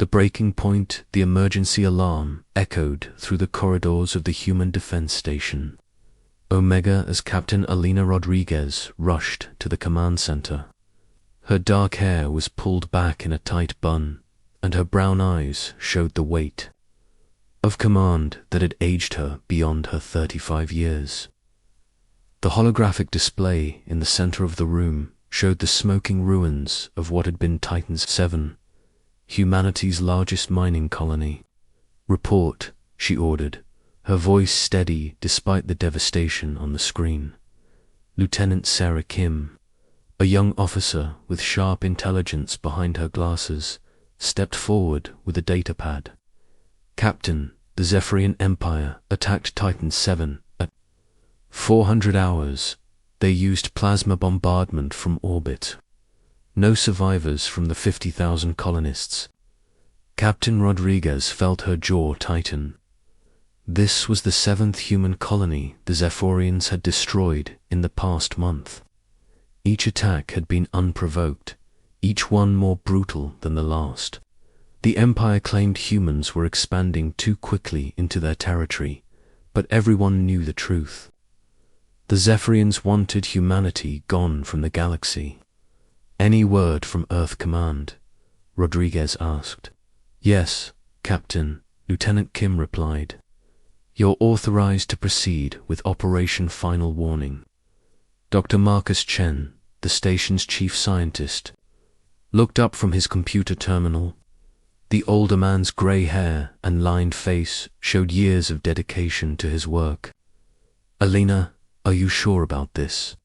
The breaking point, the emergency alarm, echoed through the corridors of the Human Defense Station. Omega as Captain Alina Rodriguez rushed to the command center. Her dark hair was pulled back in a tight bun, and her brown eyes showed the weight of command that had aged her beyond her 35 years. The holographic display in the center of the room showed the smoking ruins of what had been Titan's 7, humanity's largest mining colony. "Report," she ordered, her voice steady despite the devastation on the screen. Lieutenant Sarah Kim, a young officer with sharp intelligence behind her glasses, stepped forward with a datapad. "Captain, the Zephyrian Empire attacked Titan 7 at 400 hours. They used plasma bombardment from orbit. No survivors from the 50,000 colonists." Captain Rodriguez felt her jaw tighten. This was the 7th human colony the Zephyrians had destroyed in the past month. Each attack had been unprovoked, each one more brutal than the last. The Empire claimed humans were expanding too quickly into their territory, but everyone knew the truth. The Zephyrians wanted humanity gone from the galaxy. "Any word from Earth Command?" Rodriguez asked. "Yes, Captain," Lieutenant Kim replied. "You're authorized to proceed with Operation Final Warning." Dr. Marcus Chen, the station's chief scientist, looked up from his computer terminal. The older man's gray hair and lined face showed years of dedication to his work. "Alina, are you sure about this?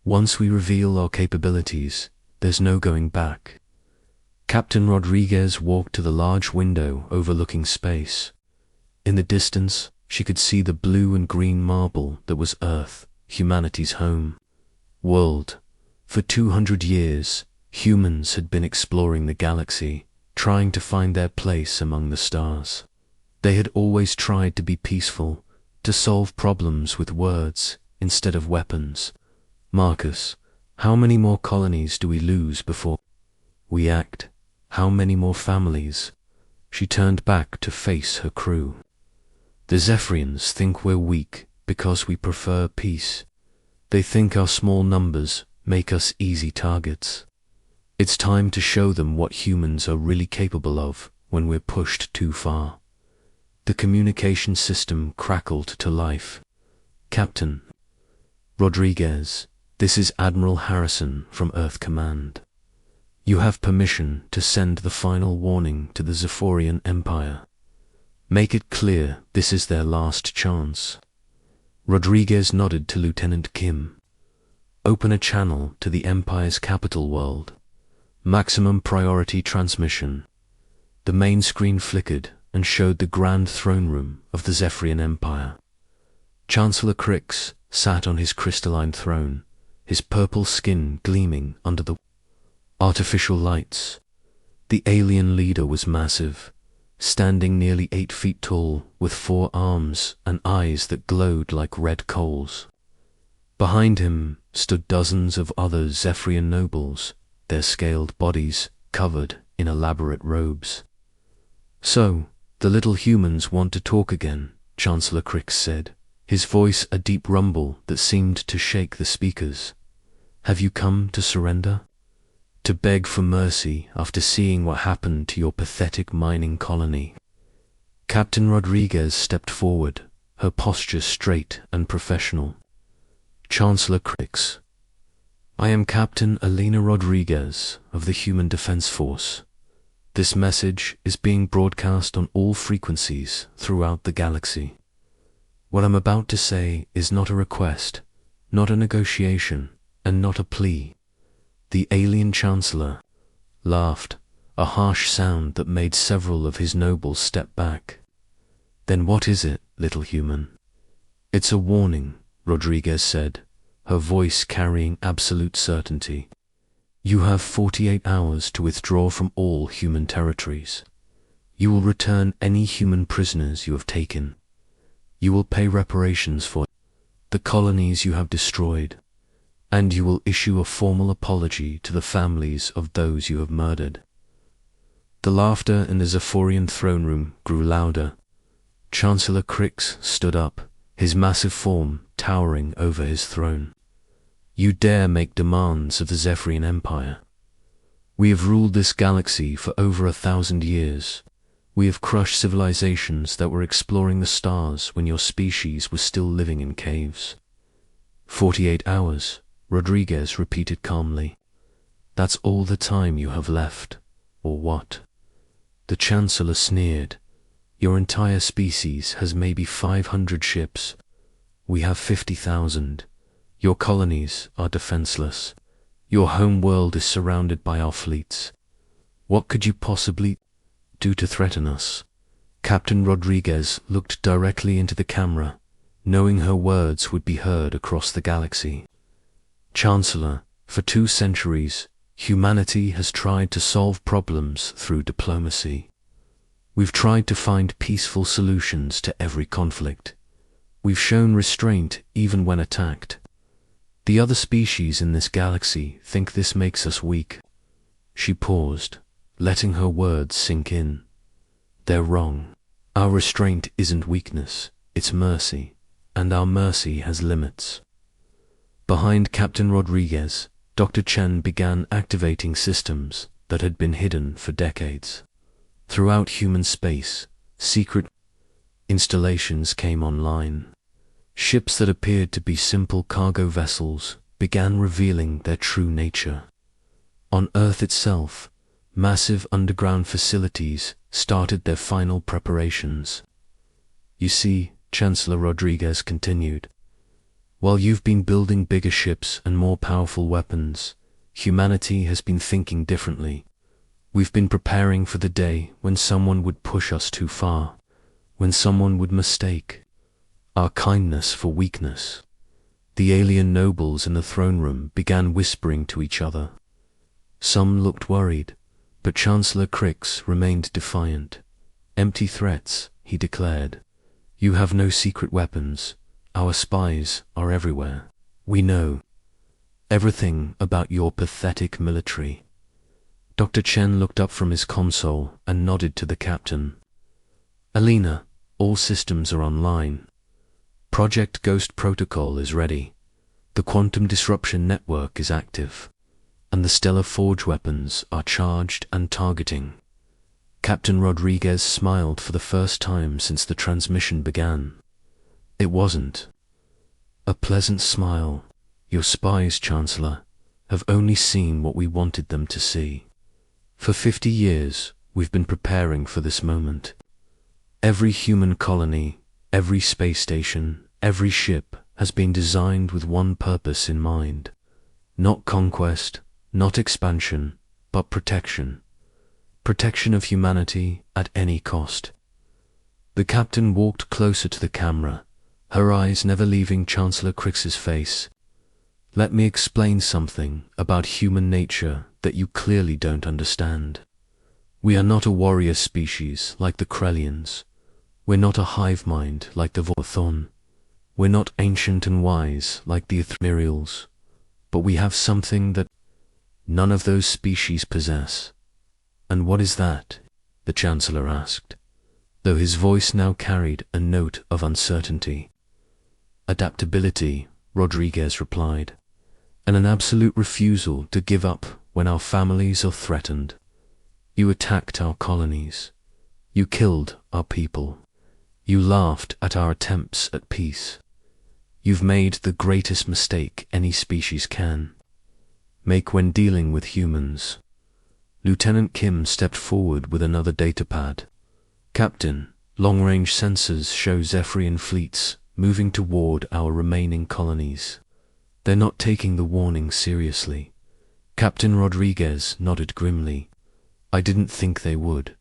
Once we reveal our capabilities, there's no going back." Captain Rodriguez walked to the large window overlooking space. In the distance, she could see the blue and green marble that was Earth, humanity's home. World. For 200 years, humans had been exploring the galaxy, trying to find their place among the stars. They had always tried to be peaceful, to solve problems with words instead of weapons. "Marcus, how many more colonies do we lose before we act? How many more families?" She turned back to face her crew. "The Zephyrians think we're weak because we prefer peace. They think our small numbers make us easy targets. It's time to show them what humans are really capable of when we're pushed too far." The communication system crackled to life. "Captain Rodriguez, this is Admiral Harrison from Earth Command. You have permission to send the final warning to the Zephyrian Empire. Make it clear this is their last chance." Rodriguez nodded to Lieutenant Kim. "Open a channel to the Empire's capital world. Maximum priority transmission." The main screen flickered and showed the grand throne room of the Zephyrian Empire. Chancellor Crix sat on his crystalline throne, his purple skin gleaming under the artificial lights. The alien leader was massive, standing nearly 8 feet tall, with 4 arms and eyes that glowed like red coals. Behind him stood dozens of other Zephyrian nobles, their scaled bodies covered in elaborate robes. "So, the little humans want to talk again," Chancellor Crix said, his voice a deep rumble that seemed to shake the speakers. "Have you come to surrender? To beg for mercy after seeing what happened to your pathetic mining colony?" Captain Rodriguez stepped forward, her posture straight and professional. "Chancellor Crix, I am Captain Alina Rodriguez of the Human Defense Force. This message is being broadcast on all frequencies throughout the galaxy. What I'm about to say is not a request, not a negotiation, and not a plea." The alien chancellor laughed, a harsh sound that made several of his nobles step back. "Then what is it, little human?" "It's a warning," Rodriguez said, her voice carrying absolute certainty. "You have 48 hours to withdraw from all human territories. You will return any human prisoners you have taken. You will pay reparations for the colonies you have destroyed, and you will issue a formal apology to the families of those you have murdered." The laughter in the Zephyrian throne room grew louder. Chancellor Crix stood up, his massive form towering over his throne. You dare make demands of the Zephyrian Empire? We have ruled this galaxy for over 1,000 years. We have crushed civilizations that were exploring the stars when your species was still living in caves. 48 hours, Rodriguez repeated calmly. That's all the time you have left, or what? The Chancellor sneered. Your entire species has maybe 500 ships. We have 50,000. Your colonies are defenseless. Your home world is surrounded by our fleets. What could you possibly do to threaten us? Captain Rodriguez looked directly into the camera, knowing her words would be heard across the galaxy. Chancellor, for 2 centuries, humanity has tried to solve problems through diplomacy. We've tried to find peaceful solutions to every conflict. We've shown restraint even when attacked. The other species in this galaxy think this makes us weak. She paused, letting her words sink in. They're wrong. Our restraint isn't weakness, it's mercy, and our mercy has limits. Behind Captain Rodriguez, Dr. Chen began activating systems that had been hidden for decades. Throughout human space, secret installations came online. Ships that appeared to be simple cargo vessels began revealing their true nature. On Earth itself, massive underground facilities started their final preparations. You see, Chancellor Rodriguez continued, while you've been building bigger ships and more powerful weapons, humanity has been thinking differently. We've been preparing for the day when someone would push us too far, when someone would mistake our kindness for weakness. The alien nobles in the throne room began whispering to each other. Some looked worried, but Chancellor Crix remained defiant. Empty threats, he declared. You have no secret weapons. Our spies are everywhere. We know everything about your pathetic military. Dr. Chen looked up from his console and nodded to the captain. Alina, all systems are online. Project Ghost Protocol is ready. The Quantum Disruption Network is active, and the Stellar Forge weapons are charged and targeting. Captain Rodriguez smiled for the first time since the transmission began. It wasn't a pleasant smile. Your spies, Chancellor, have only seen what we wanted them to see. For 50 years, we've been preparing for this moment. Every human colony, every space station, every ship has been designed with one purpose in mind. Not conquest, not expansion, but protection. Protection of humanity at any cost. The captain walked closer to the camera, her eyes never leaving Chancellor Crix's face. Let me explain something about human nature that you clearly don't understand. We are not a warrior species like the Krellians. We're not a hive mind like the Vorthon. We're not ancient and wise like the Ethereals. But we have something that none of those species possess. And what is that? The Chancellor asked, though his voice now carried a note of uncertainty. Adaptability, Rodriguez replied, and an absolute refusal to give up when our families are threatened. You attacked our colonies. You killed our people. You laughed at our attempts at peace. You've made the greatest mistake any species can make when dealing with humans. Lieutenant Kim stepped forward with another datapad. Captain, long-range sensors show Zephyrian fleets moving toward our remaining colonies. They're not taking the warning seriously. Captain Rodriguez nodded grimly. I didn't think they would.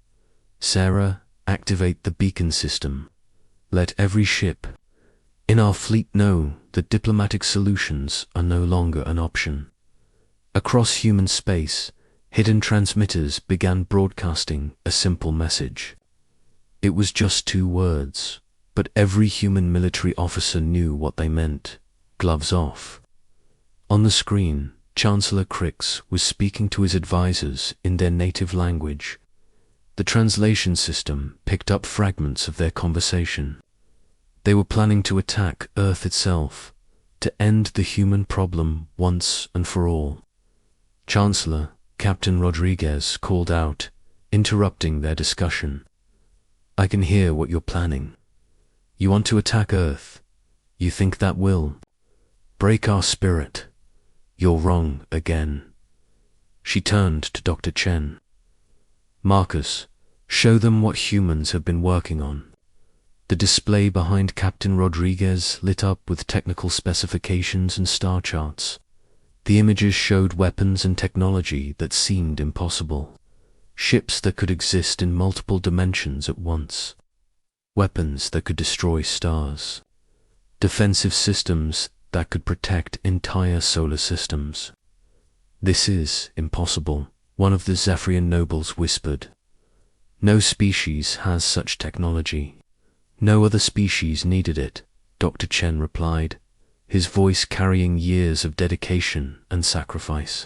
Sarah, activate the beacon system. Let every ship in our fleet know that diplomatic solutions are no longer an option. Across human space, hidden transmitters began broadcasting a simple message. It was just 2 words, but every human military officer knew what they meant. Gloves off. On the screen, Chancellor Crix was speaking to his advisors in their native language. The translation system picked up fragments of their conversation. They were planning to attack Earth itself, to end the human problem once and for all. Chancellor Captain Rodriguez called out, interrupting their discussion. "I can hear what you're planning. You want to attack Earth. You think that will break our spirit. You're wrong again." She turned to Dr. Chen. "Marcus, show them what humans have been working on." The display behind Captain Rodriguez lit up with technical specifications and star charts. The images showed weapons and technology that seemed impossible. Ships that could exist in multiple dimensions at once. Weapons that could destroy stars. Defensive systems that could protect entire solar systems. "This is impossible," one of the Zephyrian nobles whispered. "No species has such technology. No other species needed it," Dr. Chen replied, his voice carrying years of dedication and sacrifice.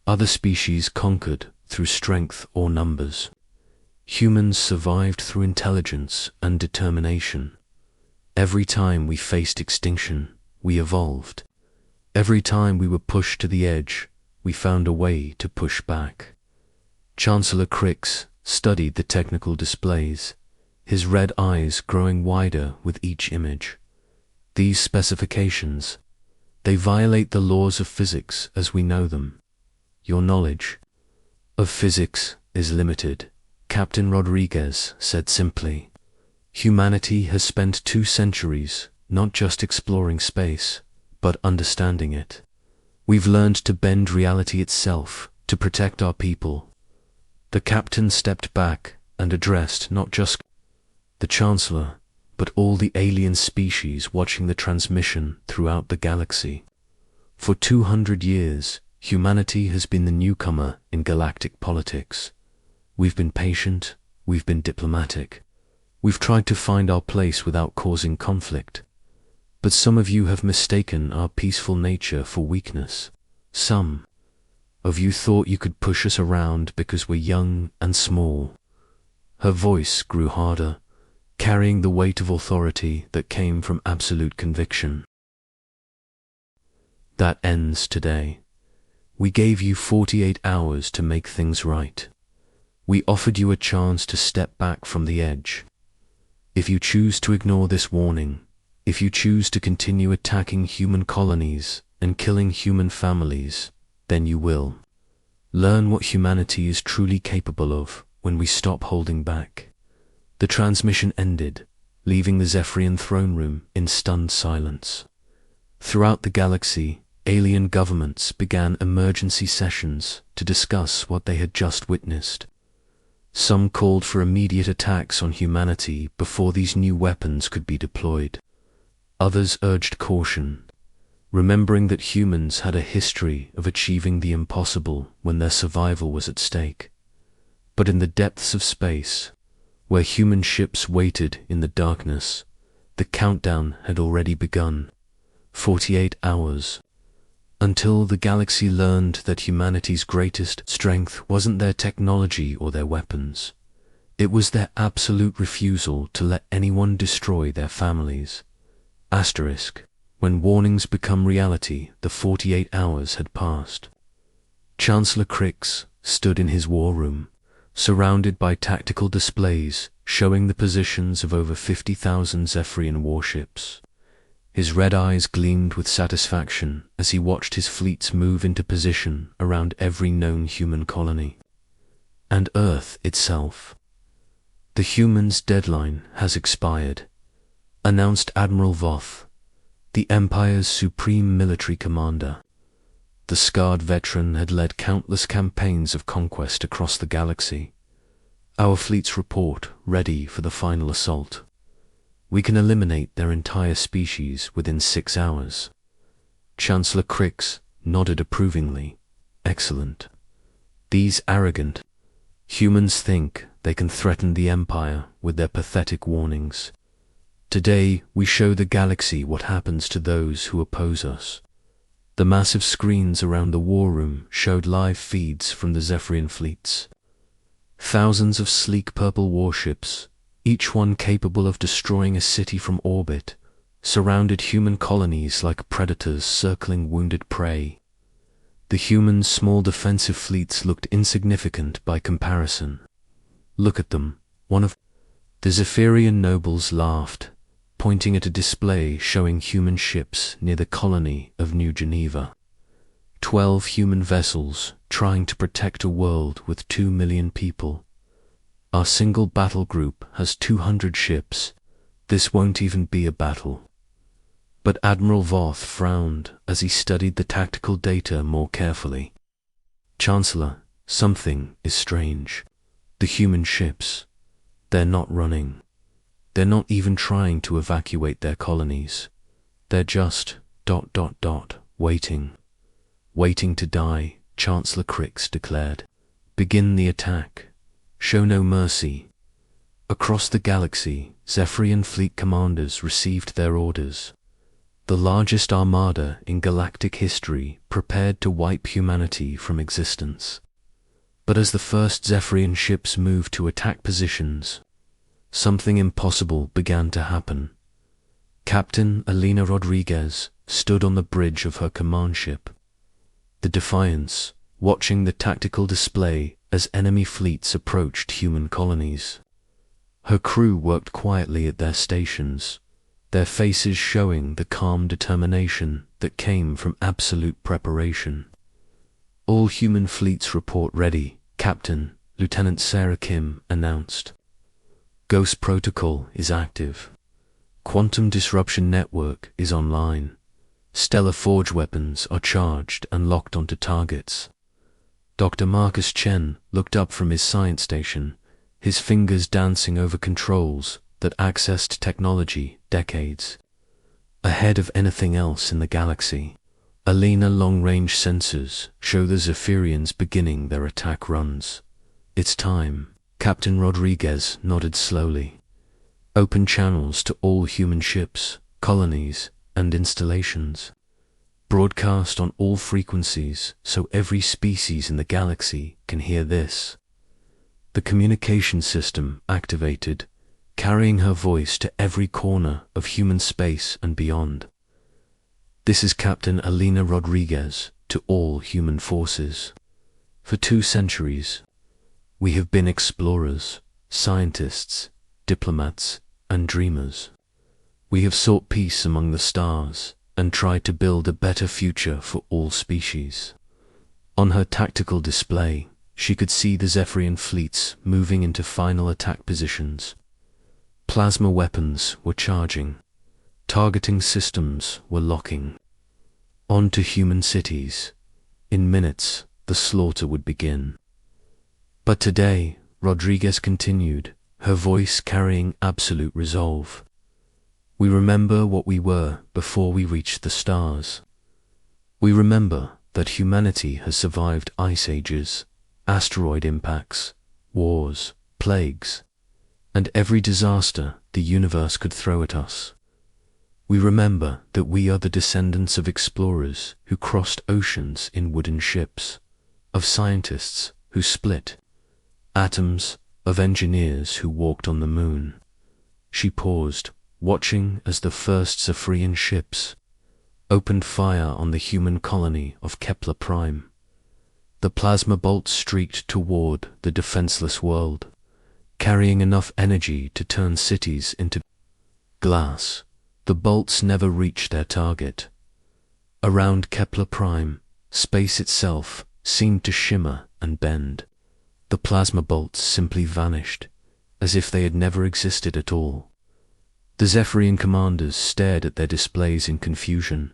"Other species conquered through strength or numbers. Humans survived through intelligence and determination. Every time we faced extinction, we evolved. Every time we were pushed to the edge, we found a way to push back." Chancellor Crix studied the technical displays, his red eyes growing wider with each image. "These specifications, they violate the laws of physics as we know them. Your knowledge of physics is limited," Captain Rodriguez said simply. "Humanity has spent 2 centuries not just exploring space, but understanding it. We've learned to bend reality itself to protect our people." The captain stepped back and addressed not just the Chancellor, but all the alien species watching the transmission throughout the galaxy. For 200 years, humanity has been the newcomer in galactic politics. We've been patient, we've been diplomatic. We've tried to find our place without causing conflict. But some of you have mistaken our peaceful nature for weakness. Some of you thought you could push us around because we're young and small. Her voice grew harder, carrying the weight of authority that came from absolute conviction. "That ends today. We gave you 48 hours to make things right. We offered you a chance to step back from the edge. If you choose to ignore this warning, if you choose to continue attacking human colonies and killing human families, then you will learn what humanity is truly capable of when we stop holding back." The transmission ended, leaving the Zephyrian throne room in stunned silence. Throughout the galaxy, alien governments began emergency sessions to discuss what they had just witnessed. Some called for immediate attacks on humanity before these new weapons could be deployed. Others urged caution, remembering that humans had a history of achieving the impossible when their survival was at stake. But in the depths of space, where human ships waited in the darkness, the countdown had already begun. 48 hours. Until the galaxy learned that humanity's greatest strength wasn't their technology or their weapons. It was their absolute refusal to let anyone destroy their families. Asterisk. When warnings become reality, the 48 hours had passed. Chancellor Crix stood in his war room, surrounded by tactical displays showing the positions of over 50,000 Zephyrian warships. His red eyes gleamed with satisfaction as he watched his fleets move into position around every known human colony. And Earth itself. "The humans' deadline has expired," announced Admiral Voth, the Empire's supreme military commander. The scarred veteran had led countless campaigns of conquest across the galaxy. "Our fleet's report ready for the final assault. We can eliminate their entire species within 6 hours." Chancellor Crix nodded approvingly. "Excellent. These arrogant humans think they can threaten the Empire with their pathetic warnings. Today we show the galaxy what happens to those who oppose us." The massive screens around the war room showed live feeds from the Zephyrian fleets. Thousands of sleek purple warships, each one capable of destroying a city from orbit, surrounded human colonies like predators circling wounded prey. The humans' small defensive fleets looked insignificant by comparison. "Look at them," one of the Zephyrian nobles laughed, pointing at a display showing human ships near the colony of New Geneva. 12 human vessels trying to protect a world with 2 million people. Our single battle group has 200 ships. This won't even be a battle. But Admiral Voth frowned as he studied the tactical data more carefully. "Chancellor, something is strange. The human ships, they're not running. They're not even trying to evacuate their colonies. They're just ... waiting. Waiting to die," Chancellor Crix declared. "Begin the attack. Show no mercy." Across the galaxy, Zephyrian fleet commanders received their orders. The largest armada in galactic history prepared to wipe humanity from existence. But as the first Zephyrian ships moved to attack positions, something impossible began to happen. Captain Alina Rodriguez stood on the bridge of her command ship, the Defiance, watching the tactical display as enemy fleets approached human colonies. Her crew worked quietly at their stations, their faces showing the calm determination that came from absolute preparation. "All human fleets report ready," Captain Lieutenant Sarah Kim announced. "Ghost Protocol is active. Quantum Disruption Network is online. Stellar Forge weapons are charged and locked onto targets." Dr. Marcus Chen looked up from his science station, his fingers dancing over controls that accessed technology decades ahead of anything else in the galaxy. Alina long-range sensors show the Zephyrians beginning their attack runs. "It's time." Captain Rodriguez nodded slowly. "Open channels to all human ships, colonies, and installations. Broadcast on all frequencies so every species in the galaxy can hear this." The communication system activated, carrying her voice to every corner of human space and beyond. "This is Captain Alina Rodriguez to all human forces. For 2 centuries, we have been explorers, scientists, diplomats, and dreamers. We have sought peace among the stars and tried to build a better future for all species." On her tactical display, she could see the Zephyrian fleets moving into final attack positions. Plasma weapons were charging. Targeting systems were locking. On to human cities. In minutes, the slaughter would begin. "But today," Rodriguez continued, her voice carrying absolute resolve, "we remember what we were before we reached the stars. We remember that humanity has survived ice ages, asteroid impacts, wars, plagues, and every disaster the universe could throw at us. We remember that we are the descendants of explorers who crossed oceans in wooden ships, of scientists who split atoms, of engineers who walked on the moon." She paused, watching as the first Zephyrian ships opened fire on the human colony of Kepler Prime. The plasma bolts streaked toward the defenseless world, carrying enough energy to turn cities into glass. The bolts never reached their target. Around Kepler Prime, space itself seemed to shimmer and bend. The plasma bolts simply vanished, as if they had never existed at all. The Zephyrian commanders stared at their displays in confusion,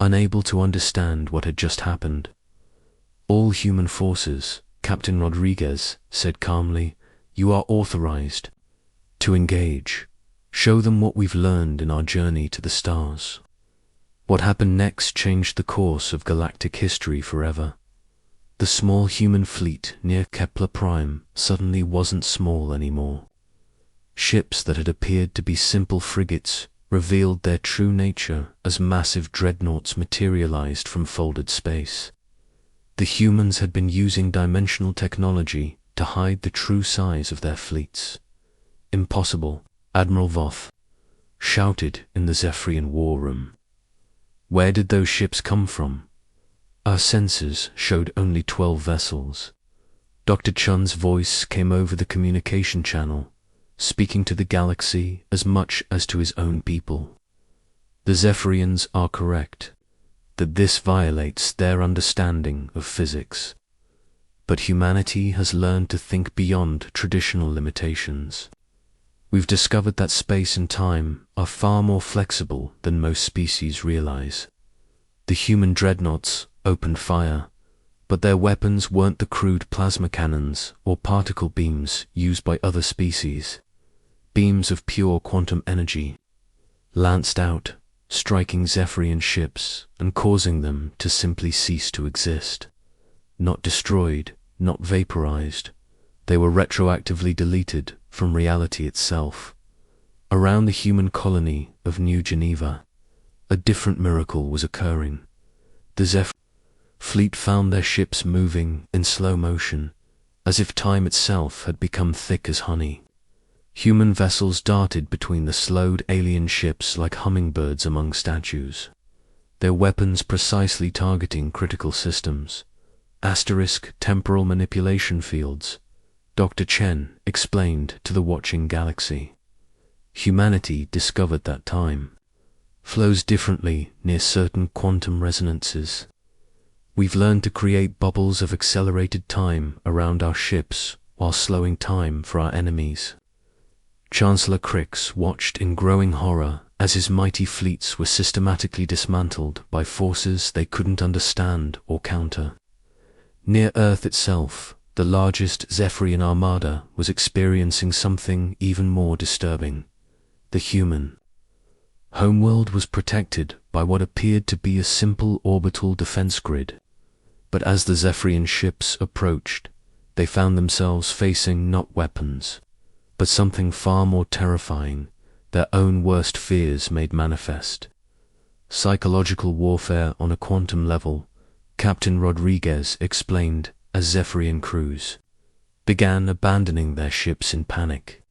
unable to understand what had just happened. "All human forces," Captain Rodriguez said calmly, "you are authorized to engage. Show them what we've learned in our journey to the stars." What happened next changed the course of galactic history forever. The small human fleet near Kepler Prime suddenly wasn't small anymore. Ships that had appeared to be simple frigates revealed their true nature as massive dreadnoughts materialized from folded space. The humans had been using dimensional technology to hide the true size of their fleets. "Impossible," Admiral Voth shouted in the Zephyrian war room. "Where did those ships come from? Our sensors showed only 12 vessels." Dr. Chun's voice came over the communication channel, speaking to the galaxy as much as to his own people. "The Zephyrians are correct that this violates their understanding of physics. But humanity has learned to think beyond traditional limitations. We've discovered that space and time are far more flexible than most species realize. The human dreadnoughts opened fire, but their weapons weren't the crude plasma cannons or particle beams used by other species. Beams of pure quantum energy lanced out, striking Zephyrian ships and causing them to simply cease to exist. Not destroyed, not vaporized, they were retroactively deleted from reality itself. Around the human colony of New Geneva, a different miracle was occurring. The Zephyr fleet found their ships moving in slow motion, as if time itself had become thick as honey. Human vessels darted between the slowed alien ships like hummingbirds among statues, their weapons precisely targeting critical systems. Temporal manipulation fields, Dr. Chen explained to the watching galaxy. Humanity discovered that time flows differently near certain quantum resonances. We've learned to create bubbles of accelerated time around our ships while slowing time for our enemies. Chancellor Crix watched in growing horror as his mighty fleets were systematically dismantled by forces they couldn't understand or counter. Near Earth itself, the largest Zephyrian armada was experiencing something even more disturbing. The human homeworld was protected by what appeared to be a simple orbital defense grid. But as the Zephyrian ships approached, they found themselves facing not weapons, but something far more terrifying, their own worst fears made manifest. Psychological warfare on a quantum level, Captain Rodriguez explained as Zephyrian crews began abandoning their ships in panic.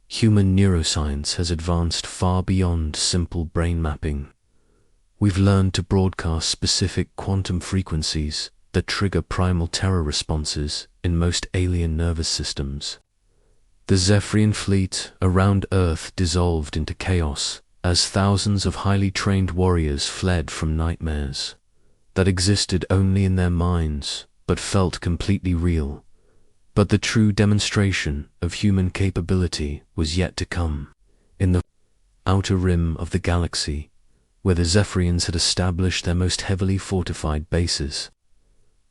Human neuroscience has advanced far beyond simple brain mapping. We've learned to broadcast specific quantum frequencies that trigger primal terror responses in most alien nervous systems. The Zephyrian fleet around Earth dissolved into chaos as thousands of highly trained warriors fled from nightmares that existed only in their minds but felt completely real. But the true demonstration of human capability was yet to come. In the outer rim of the galaxy, where the Zephyrians had established their most heavily fortified bases,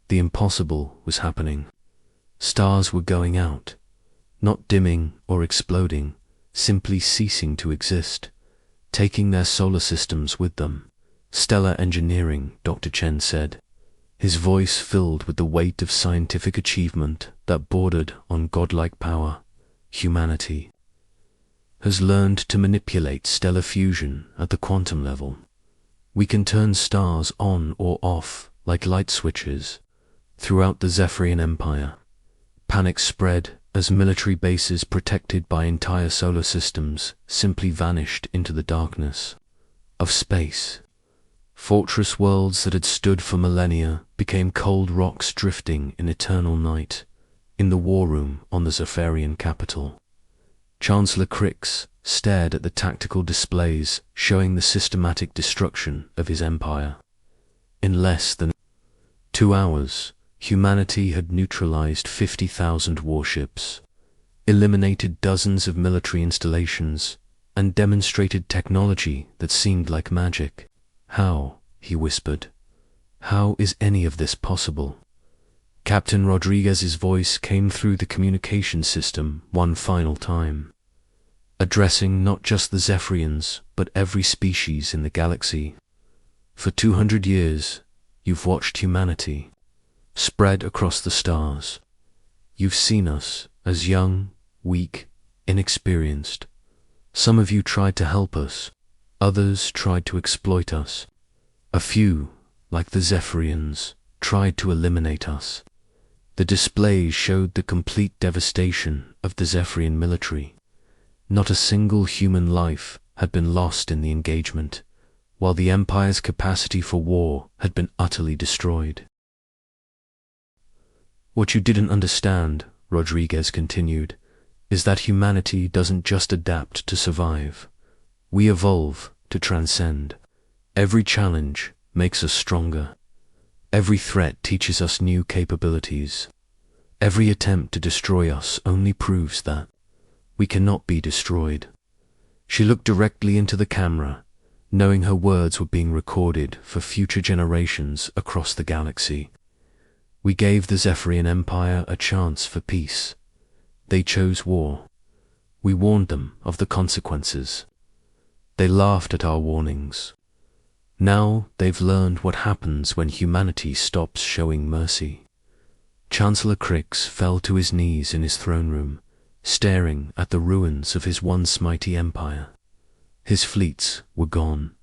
the impossible was happening. Stars were going out, not dimming or exploding, simply ceasing to exist, taking their solar systems with them. "Stellar engineering," Dr. Chen said, his voice filled with the weight of scientific achievement that bordered on godlike power. "Humanity has learned to manipulate stellar fusion at the quantum level. We can turn stars on or off like light switches." Throughout the Zephyrian Empire, panic spread as military bases protected by entire solar systems simply vanished into the darkness of space. Fortress worlds that had stood for millennia became cold rocks drifting in eternal night. In the war room on the Zephyrian capital, Chancellor Crix stared at the tactical displays showing the systematic destruction of his empire. In less than 2 hours, humanity had neutralized 50,000 warships, eliminated dozens of military installations, and demonstrated technology that seemed like magic. "How?" he whispered. "How is any of this possible?" Captain Rodriguez's voice came through the communication system one final time, addressing not just the Zephyrians, but every species in the galaxy. "For 200 years, you've watched humanity spread across the stars. You've seen us as young, weak, inexperienced. Some of you tried to help us, others tried to exploit us. A few, like the Zephyrians, tried to eliminate us. The displays showed the complete devastation of the Zephyrian military. Not a single human life had been lost in the engagement, while the Empire's capacity for war had been utterly destroyed. What you didn't understand, Rodriguez continued, is that humanity doesn't just adapt to survive. We evolve to transcend. Every challenge makes us stronger. Every threat teaches us new capabilities. Every attempt to destroy us only proves that we cannot be destroyed. She looked directly into the camera, knowing her words were being recorded for future generations across the galaxy. We gave the Zephyrian Empire a chance for peace. They chose war. We warned them of the consequences. They laughed at our warnings. Now they've learned what happens when humanity stops showing mercy. Chancellor Crix fell to his knees in his throne room, staring at the ruins of his once mighty empire. His fleets were gone.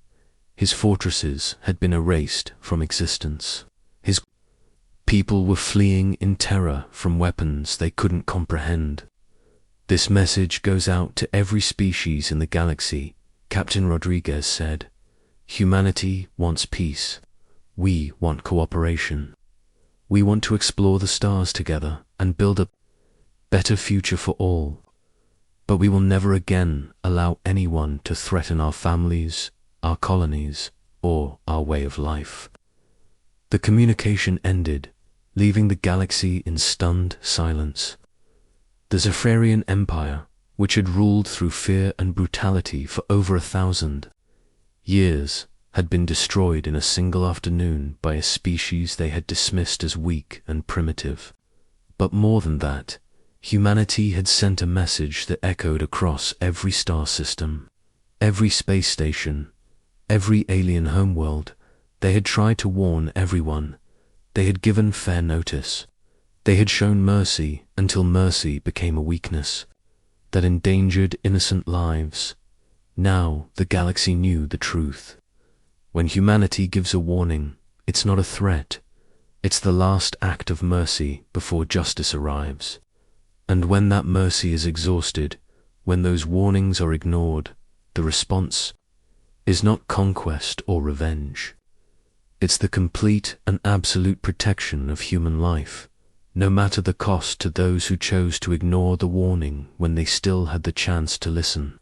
His fortresses had been erased from existence. His people were fleeing in terror from weapons they couldn't comprehend. This message goes out to every species in the galaxy, Captain Rodriguez said. Humanity wants peace. We want cooperation. We want to explore the stars together and build a better future for all. But we will never again allow anyone to threaten our families, our colonies, or our way of life. The communication ended, leaving the galaxy in stunned silence. The Zephyrian Empire, which had ruled through fear and brutality for over 1,000 years, had been destroyed in a single afternoon by a species they had dismissed as weak and primitive. But more than that, humanity had sent a message that echoed across every star system, every space station, every alien homeworld. They had tried to warn everyone. They had given fair notice. They had shown mercy until mercy became a weakness that endangered innocent lives. Now the galaxy knew the truth. When humanity gives a warning, it's not a threat. It's the last act of mercy before justice arrives. And when that mercy is exhausted, when those warnings are ignored, the response is not conquest or revenge. It's the complete and absolute protection of human life, no matter the cost to those who chose to ignore the warning when they still had the chance to listen.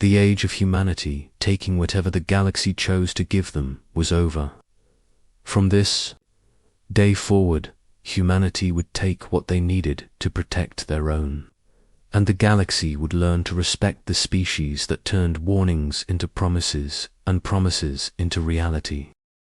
The age of humanity, taking whatever the galaxy chose to give them, was over. From this day forward, humanity would take what they needed to protect their own, and the galaxy would learn to respect the species that turned warnings into promises and promises into reality.